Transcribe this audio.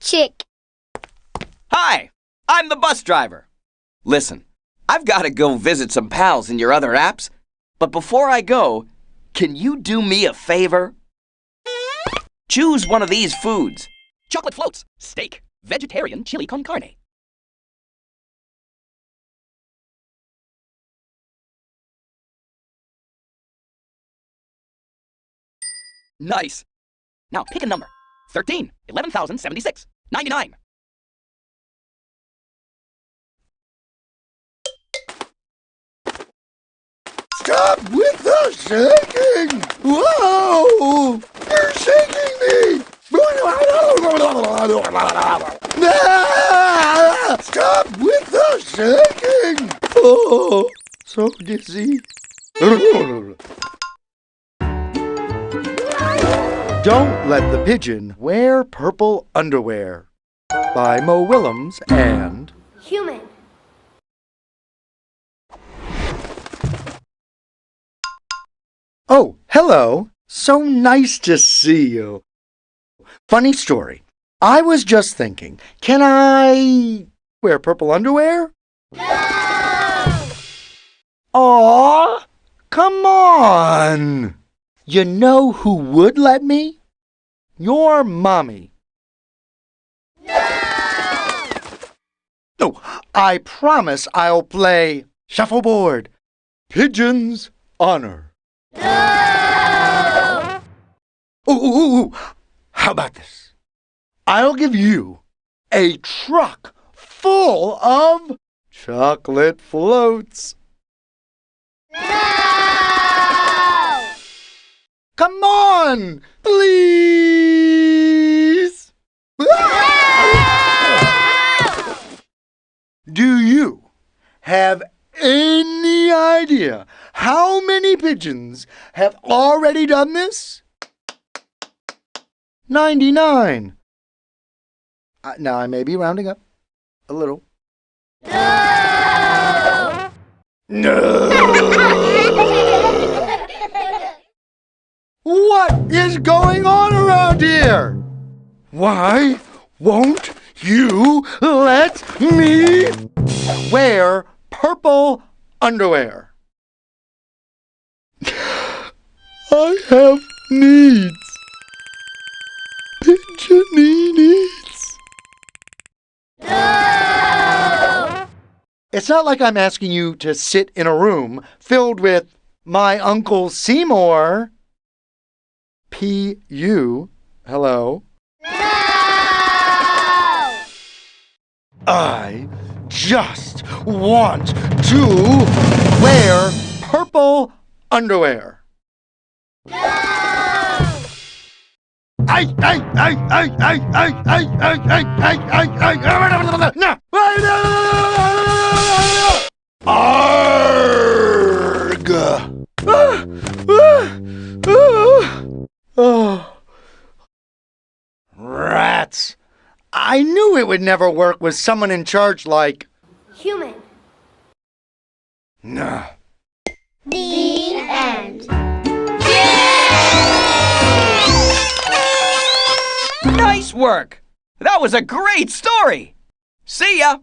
chick. Hi, I'm the bus driver. Listen, I've got to go visit some pals in your other apps, but before I go, can you do me a favor? Choose one of these foods. Chocolate floats, steak, vegetarian chili con carne. Nice. Now pick a number. 13, 11,076, 99. Stop with the shaking! Whoa! You're shaking me! Ah! Stop with the shaking! Oh, so dizzy. Don't Let the Pigeon Wear Purple Underwear by Mo Willems and Human. Oh, hello. So nice to see you. Funny story. I was just thinking, can I wear purple underwear? No! Aw, come on. You know who would let me? Your mommy. No! Oh, I promise I'll play shuffleboard. Pigeon's honor. No! Ooh, how about this? I'll give you a truck full of chocolate floats. No! Come on, please. Do you have any idea how many pigeons have already done this? 99. Now I may be rounding up a little. No! No! What is going on around here? Why won't you let me wear purple underwear? I have needs. Pigeony needs. No! It's not like I'm asking you to sit in a room filled with my Uncle Seymour. P.U. Hello. No! I just want to wear purple underwear. No! No! Arg! Oh. Rats! I knew it would never work with someone in charge like... Human. Nah. The end. Nice work! That was a great story! See ya!